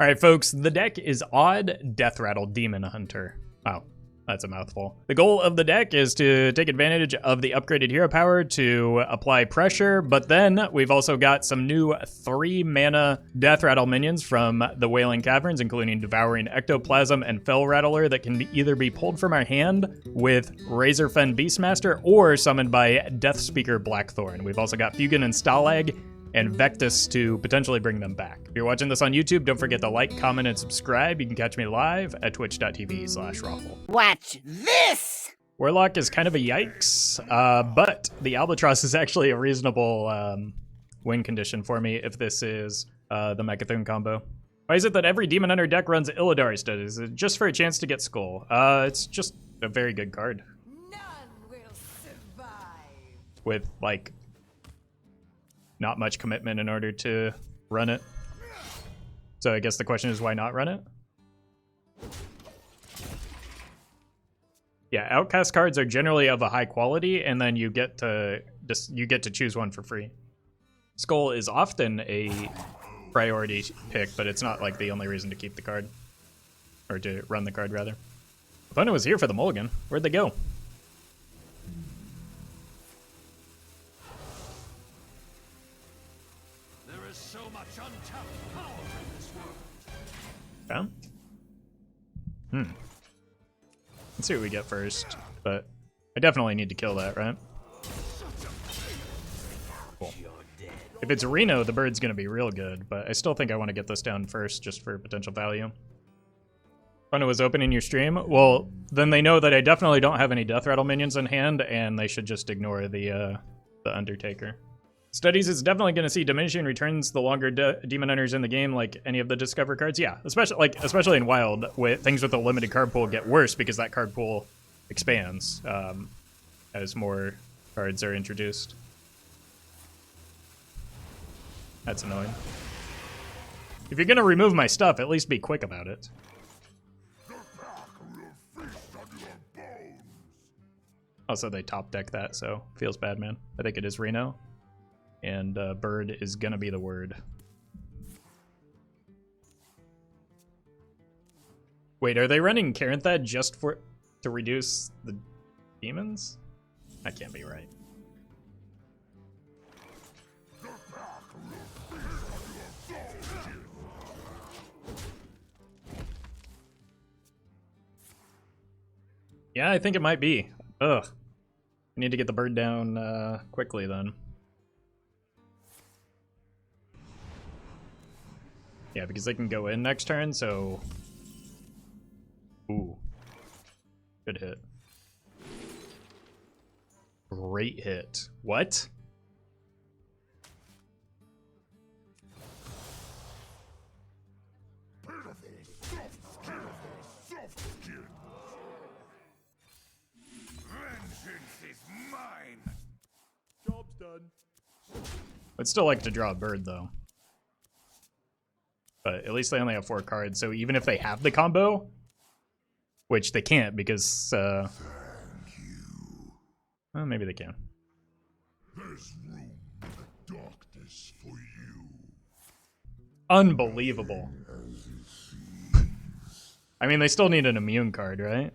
All right, folks, the deck is Odd Deathrattle Demon Hunter. Wow, that's a mouthful. The goal of the deck is to take advantage of the upgraded hero power to apply pressure, but then we've also got some new 3-mana Deathrattle minions from the Wailing Caverns, including Devouring Ectoplasm and Felrattler, that can either be pulled from our hand with Razorfen Beastmaster or summoned by Deathspeaker Blackthorn. We've also got Feugen and Stalagg and Vectus to potentially bring them back. If you're watching this on YouTube, don't forget to like, comment, and subscribe. You can catch me live at twitch.tv/Roffle. Watch this! Warlock is kind of a yikes, but the Albatross is actually a reasonable win condition for me if this is the Mechathune combo. Why is it that every Demon Hunter deck runs Illidari Studies? Just for a chance to get Skull. It's just a very good card. None will survive. With, like, not much commitment in order to run it. So I guess the question is, why not run it? Yeah, outcast cards are generally of a high quality, and then you get to choose one for free. Skull is often a priority pick, but it's not like the only reason to keep the card. Or to run the card, rather. Opponent was here for the mulligan. Where'd they go? Yeah. Let's see what we get first, but I definitely need to kill that, right? Cool. If it's Reno, the bird's gonna be real good, but I still think I want to get this down first just for potential value. When it was opening your stream, well, then they know that I definitely don't have any Deathrattle minions in hand, and they should just ignore the Undertaker. Studies is definitely going to see diminishing returns the longer Demon Hunters in the game, like any of the Discover cards. Yeah, especially in Wild, things with a limited card pool get worse because that card pool expands as more cards are introduced. That's annoying. If you're going to remove my stuff, at least be quick about it. Also, they top deck that, so feels bad, man. I think it is Reno. And bird is gonna be the word. Wait, are they running Caranthad just to reduce the demons? That can't be right. Yeah, I think it might be. Ugh. I need to get the bird down quickly then. Yeah, because they can go in next turn, so... Ooh. Good hit. Great hit. What? Job's done. I'd still like to draw a bird, though. But at least they only have 4 cards, so even if they have the combo, which they can't because, well, maybe they can. There's room in the darkness for you. Unbelievable. I mean, they still need an immune card, right?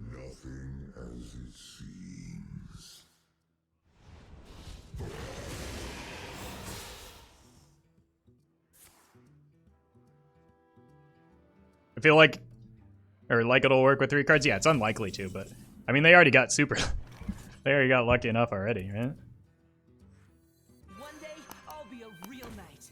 Nothing as it seems. I feel like, it'll work with 3 cards. Yeah, it's unlikely to, but I mean, they already got they already got lucky enough already, right? One day, I'll be a real knight.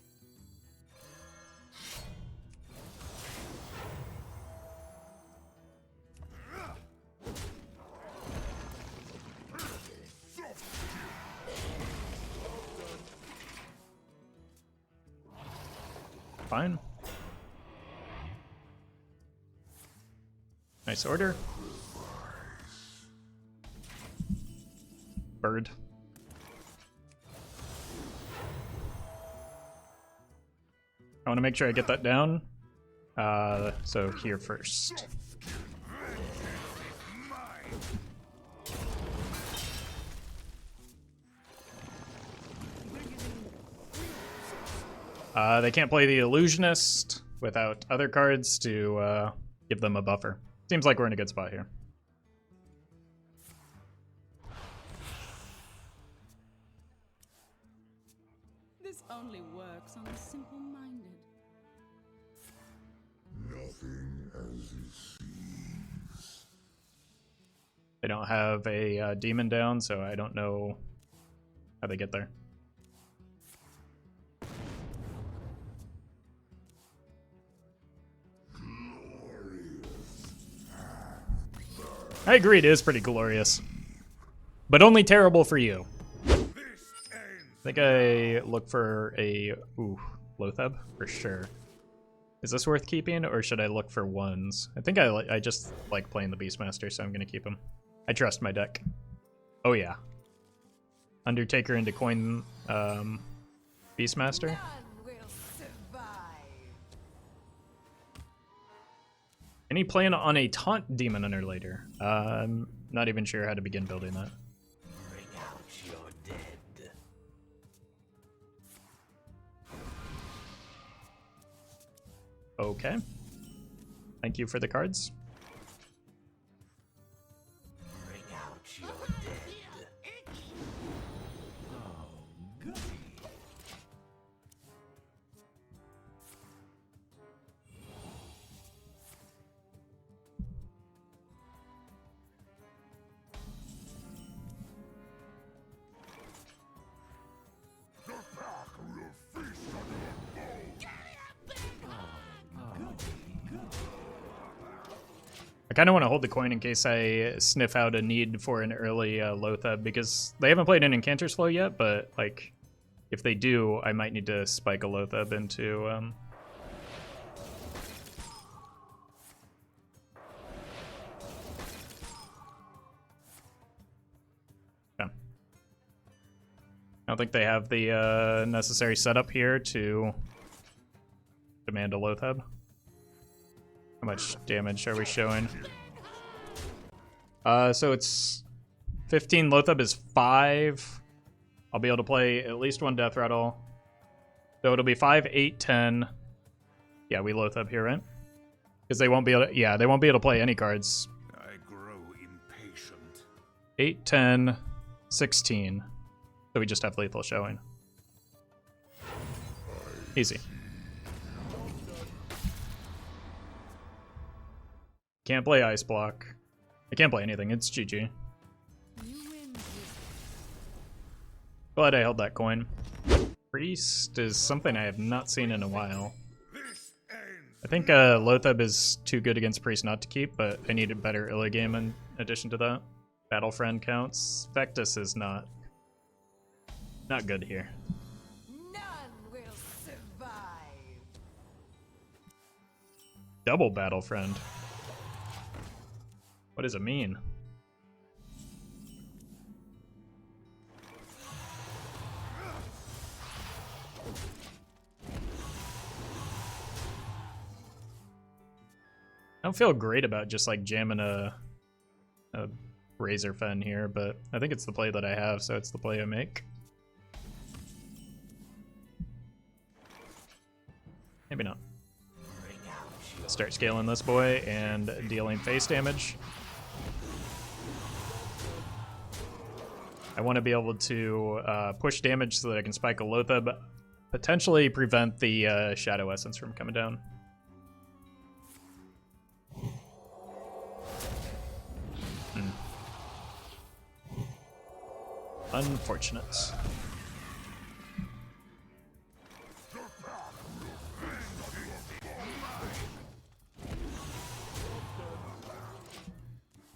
Fine. Nice order. Bird. I want to make sure I get that down. So here first. They can't play the Illusionist without other cards to give them a buffer. Seems like we're in a good spot here. This only works on the simple-minded. Nothing as it seems. They don't have a demon down, so I don't know how they get there. I agree, it is pretty glorious. But only terrible for you. I think I look for a... Ooh, Loatheb, for sure. Is this worth keeping, or should I look for ones? I think I just like playing the Beastmaster, so I'm going to keep him. I trust my deck. Oh yeah. Undertaker into coin Beastmaster. Any plan on a taunt demon hunter later? I'm not even sure how to begin building that. Bring out your dead. Okay. Thank you for the cards. Bring out your dead. Oh, goody. I kind of want to hold the coin in case I sniff out a need for an early Loatheb, because they haven't played an Incanter's Flow yet, but like, if they do, I might need to spike a Loatheb into... Yeah. I don't think they have the necessary setup here to demand a Loatheb. How much damage are we showing? So it's 15. Loatheb is 5. I'll be able to play at least one Deathrattle. So it'll be 5, 8, 10. Yeah, we Loatheb here, right? Because they won't be able to, yeah, they won't be able to play any cards. I grow impatient. 8, 10, 16. So we just have lethal showing. Easy. Can't play Ice Block. I can't play anything, it's GG. Glad I held that coin. Priest is something I have not seen in a while. I think Loatheb is too good against Priest not to keep, but I need a better Illi game in addition to that. Battlefriend counts. Vectus is not good here. None will survive. Double Battlefriend. What does it mean? I don't feel great about just like jamming a Razorfen here, but I think it's the play that I have, so it's the play I make. Maybe not. Start scaling this boy and dealing face damage. I want to be able to push damage so that I can spike a Loatheb, potentially prevent the Shadow Essence from coming down. Unfortunate.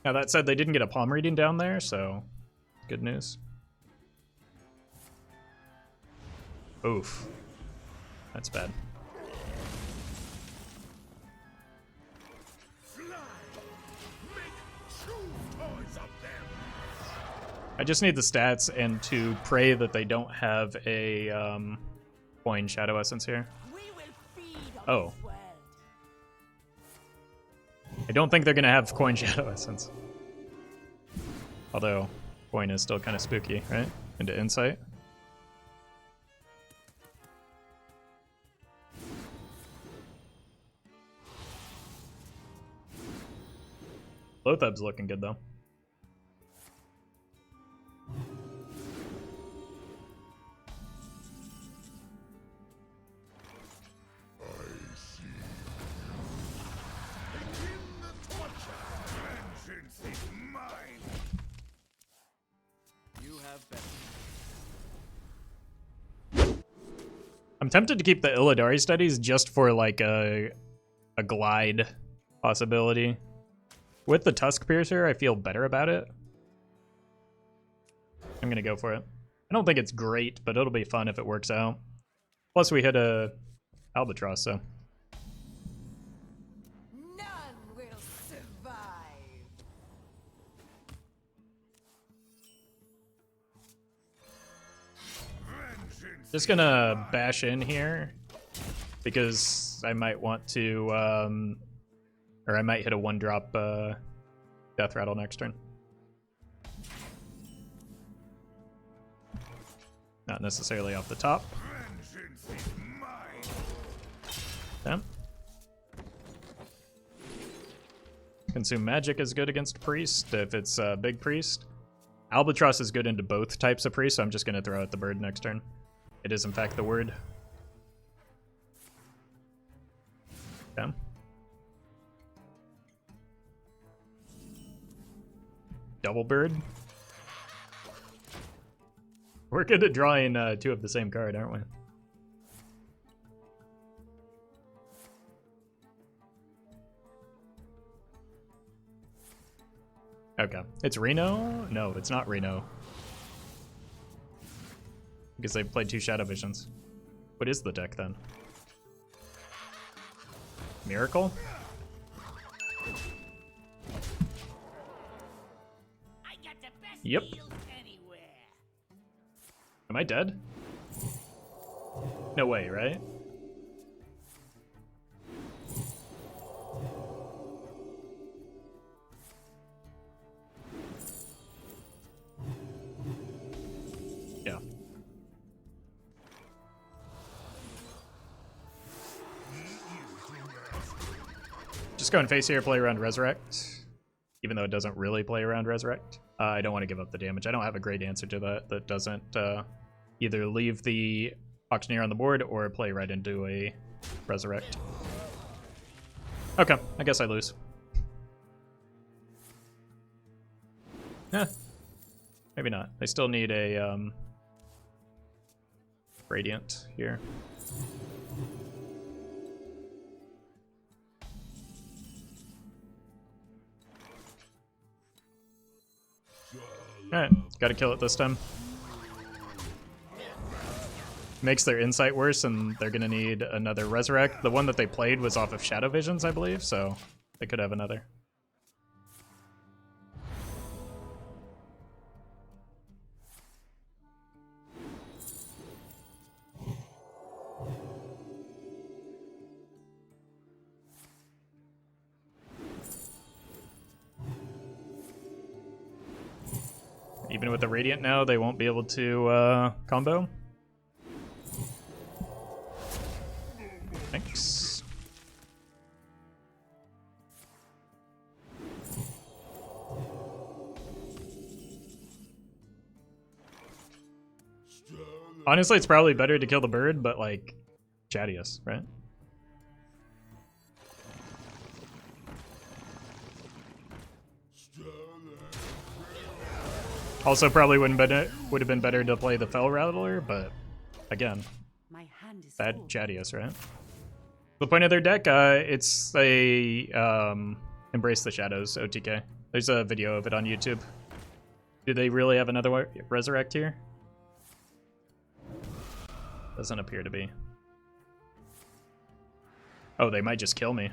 Now that said, they didn't get a palm reading down there, so good news. Oof. That's bad. I just need the stats and to pray that they don't have a coin Shadow Essence here. Oh. I don't think they're going to have coin Shadow Essence. Although, coin is still kind of spooky, right? Into Insight. Loatheb's looking good though. Vengeance is mine. You have been. I'm tempted to keep the Illidari Studies just for like a glide possibility. With the Tuskpiercer, I feel better about it. I'm gonna go for it. I don't think it's great, but it'll be fun if it works out. Plus we hit a Albatross, so. None will survive. Vengeance. Just gonna bash in here because I might want to, or I might hit a 1-drop Deathrattle next turn. Not necessarily off the top. Vengeance is mine. Yeah. Consume Magic is good against Priest if it's Big Priest. Albatross is good into both types of Priest, so I'm just gonna throw out the bird next turn. It is in fact the word. Okay. Double bird. We're good at drawing 2 of the same card, aren't we? Okay. It's Reno? No, it's not Reno. Because they've played 2 Shadow Visions. What is the deck then? Miracle? I got the best Yep. deals anywhere. Am I dead? No way, right? Yeah. Just go and face here, play around Resurrect. Even though it doesn't really play around Resurrect. I don't want to give up the damage. I don't have a great answer to that that doesn't either leave the Auctioneer on the board or play right into a Resurrect. Okay, I guess I lose. Yeah, maybe not. They still need a Radiant here. Alright, gotta kill it this time. Makes their insight worse, and they're gonna need another Resurrect. The one that they played was off of Shadow Visions, I believe, so they could have another. Even with the Radiant now, they won't be able to combo. Thanks. Honestly, it's probably better to kill the bird, but like, Chadius, right? Also, probably would have been better to play the Felrattler, but again, My hand is bad full. Chadius, right? The point of their deck, it's a Embrace the Shadows OTK. There's a video of it on YouTube. Do they really have another Resurrect here? Doesn't appear to be. Oh, they might just kill me.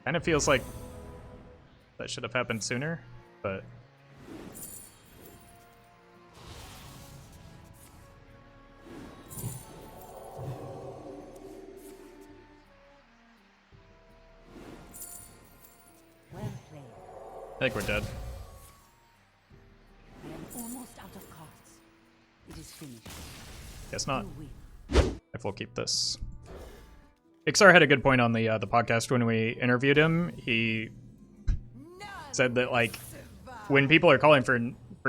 Kind of feels like that should have happened sooner, but Well played. think we're dead. I am almost out of cards. It is finished. Guess not. You win. If we'll keep this. Ixar had a good point on the podcast when we interviewed him. He said that like when people are calling for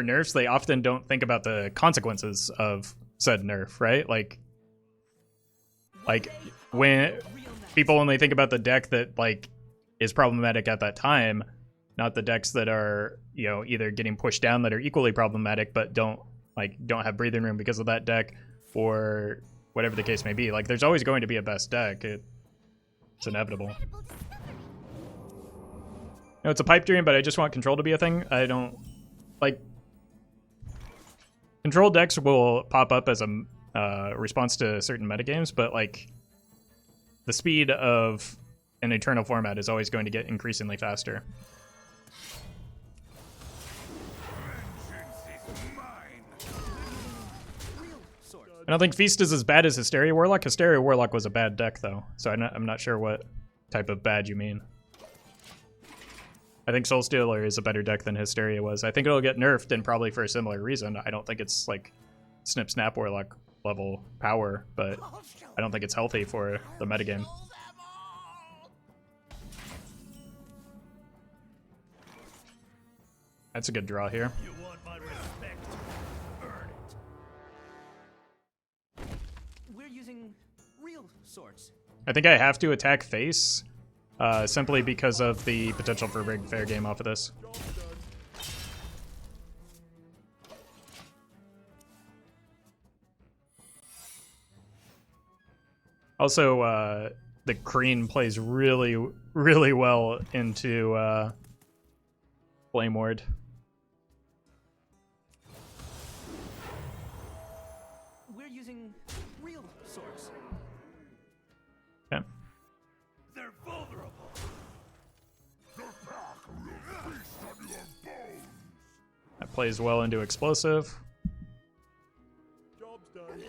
nerfs, they often don't think about the consequences of said nerf, right? Like when people only think about the deck that like is problematic at that time, not the decks that are, you know, either getting pushed down that are equally problematic but don't have breathing room because of that deck, or whatever the case may be. Like there's always going to be a best deck. It's inevitable. No, it's a pipe dream, but I just want control to be a thing. I don't like control decks will pop up as a response to certain metagames, but like the speed of an eternal format is always going to get increasingly faster. I don't think Feast is as bad as Hysteria Warlock. Hysteria Warlock was a bad deck, though, so I'm not sure what type of bad you mean. I think Soul Stealer is a better deck than Hysteria was. I think it'll get nerfed, and probably for a similar reason. I don't think it's like Snip Snap Warlock level power, but I don't think it's healthy for the metagame. That's a good draw here. You want my respect? Earn it. We're using real swords. I think I have to attack face, simply because of the potential for rigged fair game off of this. Also, the Kreen plays really, really well into Flame Ward. We're using real swords. Okay. They're vulnerable. The pack will feast on your bones. That plays well into Explosive. Job's done.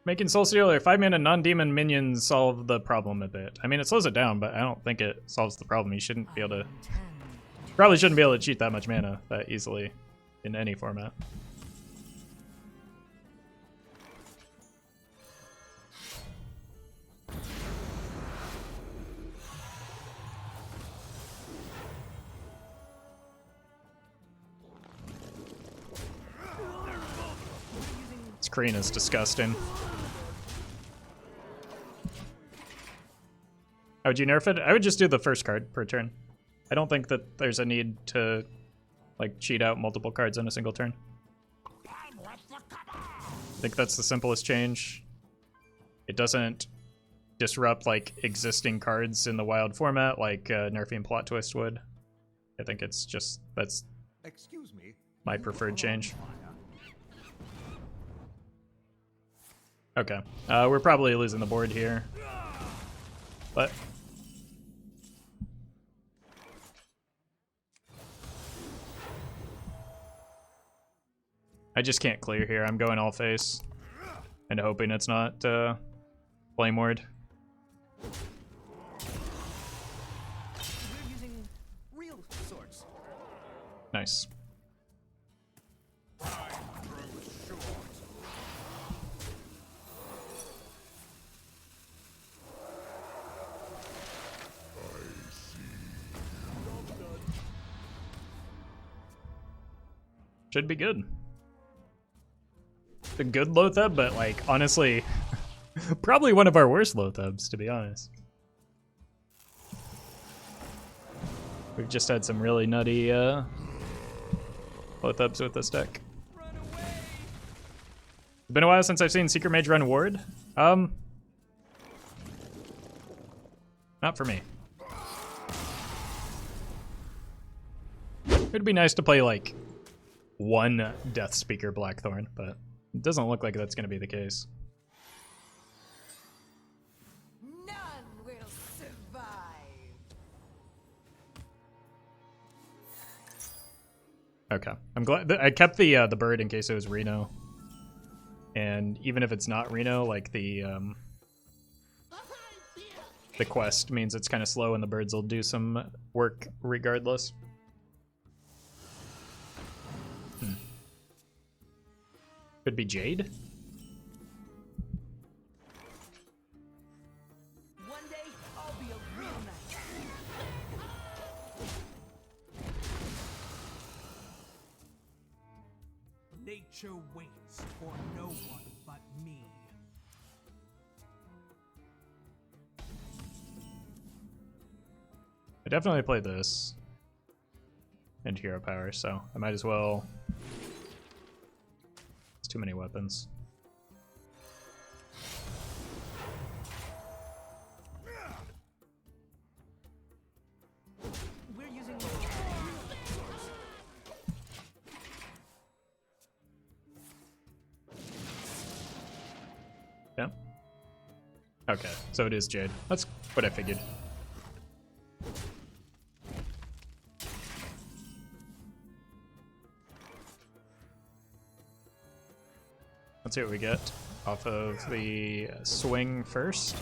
Making Soul Stealer 5-mana non-demon minions solve the problem a bit. I mean, it slows it down, but I don't think it solves the problem. You shouldn't be able to... Probably shouldn't be able to cheat that much mana that easily in any format. This Kreen is disgusting. How would you nerf it? I would just do the first card per turn. I don't think that there's a need to like cheat out multiple cards in a single turn. I think that's the simplest change. It doesn't disrupt like existing cards in the wild format like nerfing Plot Twist would. I think it's just that's Excuse me. my preferred change. Okay, we're probably losing the board here, but I just can't clear here. I'm going all face and hoping it's not Flame Ward. We're using real swords. Nice. Should be good. A good Loatheb, but like honestly, probably one of our worst Loathebs, to be honest. We've just had some really nutty Loathebs with this deck. It's been a while since I've seen Secret Mage run Ward. Not for me. It'd be nice to play like one Death Speaker Blackthorn, but it doesn't look like that's going to be the case. None will survive. Okay, I'm glad I kept the bird in case it was Reno, and even if it's not Reno, like the the quest means it's kind of slow and the birds will do some work regardless. Could be jade. One day I'll be a real knight. Nature waits for no one but me. I definitely play this and hero power, so I might as well. It's too many weapons. We're using Yeah. Okay, so it is jade. That's what I figured. Let's see what we get off of the swing first.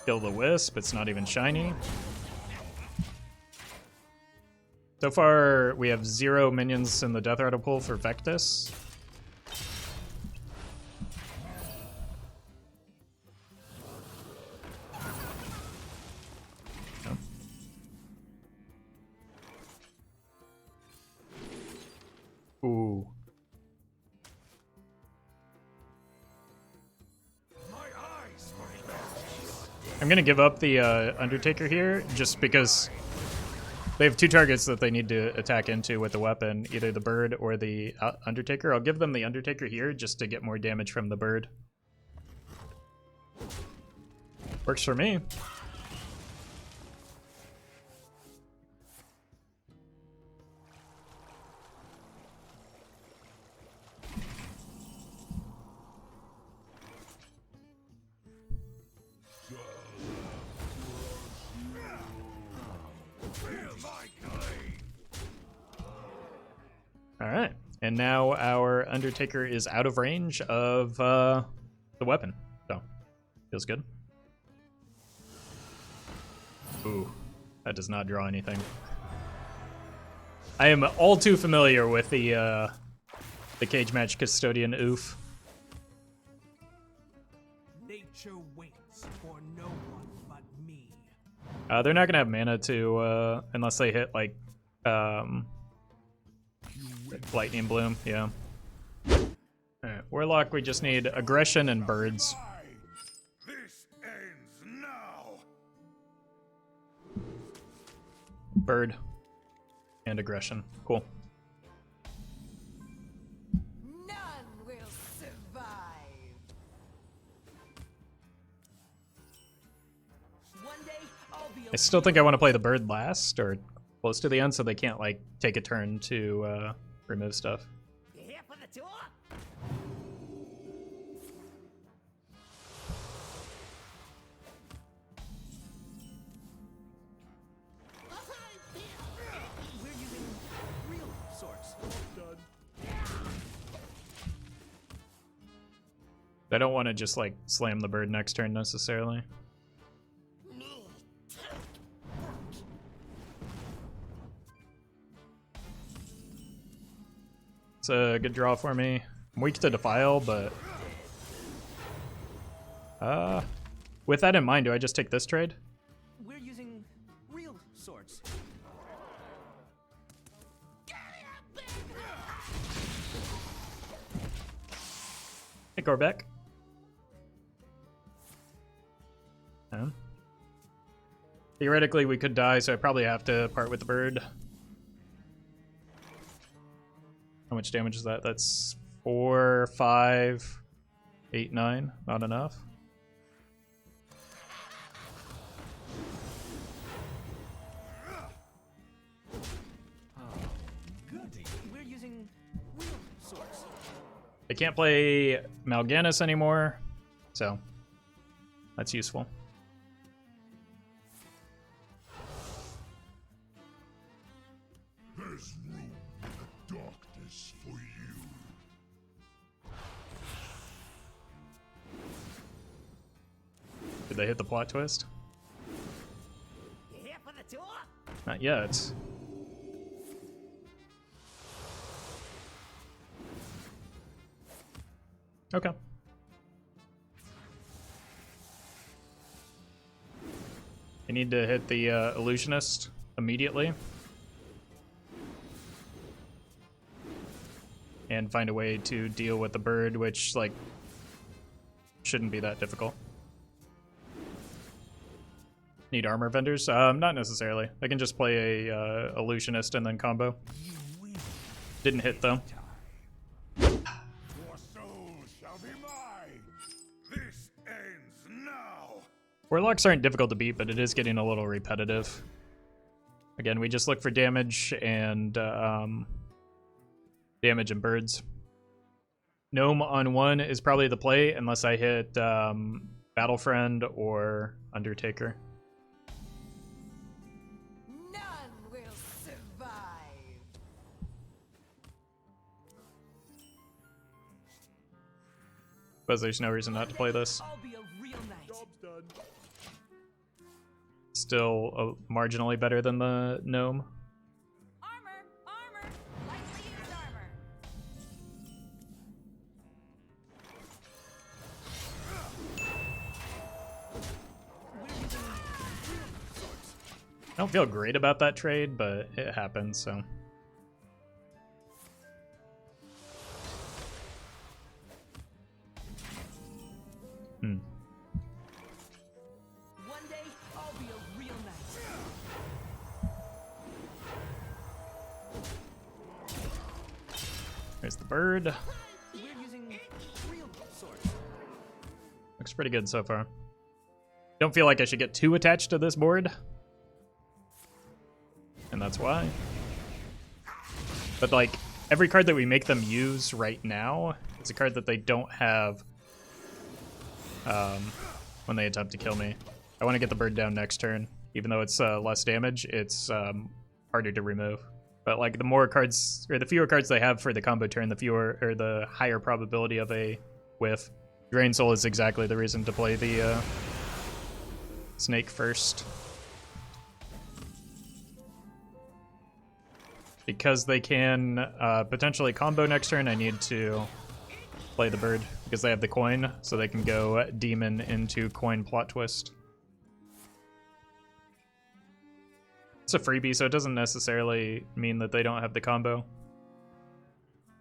Kill the wisp, it's not even shiny. So far, we have 0 minions in the Deathrattle pool for Vectus. Ooh. I'm gonna give up the Undertaker here, just because they have 2 targets that they need to attack into with the weapon, either the bird or the Undertaker. I'll give them the Undertaker here, just to get more damage from the bird. Works for me. Alright, and now our Undertaker is out of range of the weapon, so feels good. Ooh, that does not draw anything. I am all too familiar with the Cage Match Custodian oof. Nature waits for no one but me. They're not gonna have mana to unless they hit like Lightning Bloom, yeah. Alright, Warlock, we just need aggression and birds. This ends now. Bird and aggression. Cool. None will survive. One day I'll be a I still think I want to play the bird last or close to the end so they can't like take a turn to remove stuff. You here for the tour? We're using real swords. I don't want to just like slam the bird next turn necessarily. It's a good draw for me. I'm weak to Defile, but with that in mind, do I just take this trade? We're using real swords. Hey, Gorbeck. Theoretically, we could die, so I probably have to part with the bird. How much damage is that? That's 4, 5, 8, 9. Not enough. We're using real swords. I can't play Mal'Ganis anymore, so that's useful. There's room in the darkness for you. Did they hit the plot twist? You here for the tour? Not yet. Okay. I need to hit the illusionist immediately. And find a way to deal with the bird, which, like, shouldn't be that difficult. Need armor vendors? Not necessarily. I can just play a illusionist and then combo. Didn't hit though. Your soul shall be mine. This ends now. Warlocks aren't difficult to beat, but it is getting a little repetitive. Again, we just look for damage and birds. Gnome on 1 is probably the play unless I hit Battlefiend or Undertaker. None will survive. But there's no reason not to play this. I'll be a real knight. Job's done. Still marginally better than the gnome. Armor, armor, lightly used armor. I don't feel great about that trade, but it happens, so. One day, I'll be a real knight. There's the bird. We're using real swords. Looks pretty good so far. Don't feel like I should get too attached to this board. And that's why. But like, every card that we make them use right now is a card that they don't have when they attempt to kill me. I want to get the bird down next turn. Even though it's less damage, it's harder to remove. But like, the more cards, or the fewer cards they have for the combo turn, the fewer, or the higher probability of a whiff. Drain Soul is exactly the reason to play the snake first. Because they can potentially combo next turn, I need to play the bird because they have the coin, so they can go demon into coin plot twist. It's a freebie, so it doesn't necessarily mean that they don't have the combo.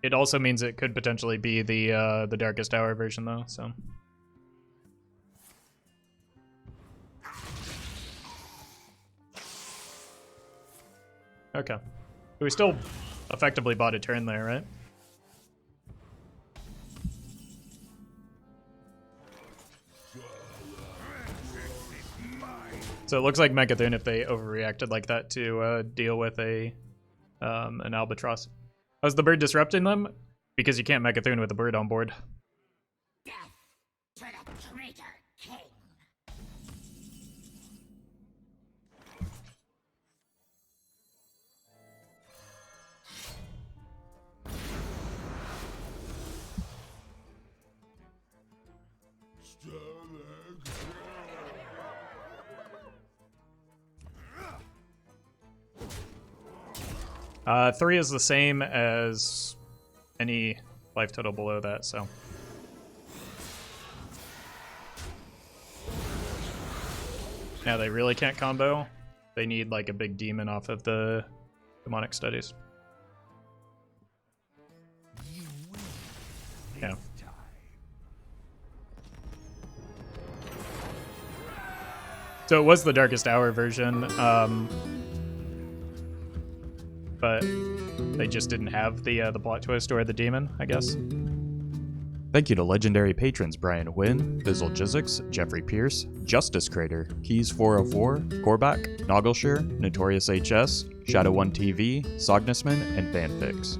It also means it could potentially be the Darkest Hour version, though. So. Okay. We still effectively bought a turn there, right? So it looks like Megathune if they overreacted like that to deal with an Albatross. Was the bird disrupting them? Because you can't Megathune with a bird on board. Death to the traitor king. Stalagg. 3 is the same as any life total below that, so. Yeah, they really can't combo. They need like a big demon off of the demonic studies. Yeah. So it was the Darkest Hour version, but they just didn't have the plot twist or the demon, I guess. Thank you to legendary patrons Brian Wynn, Bizzle Jizzix, Jeffrey Pierce, Justice Crater, Keys404, Korback, Noggleshire, Notorious HS, Shadow1 TV, Sognisman, and Fanfix.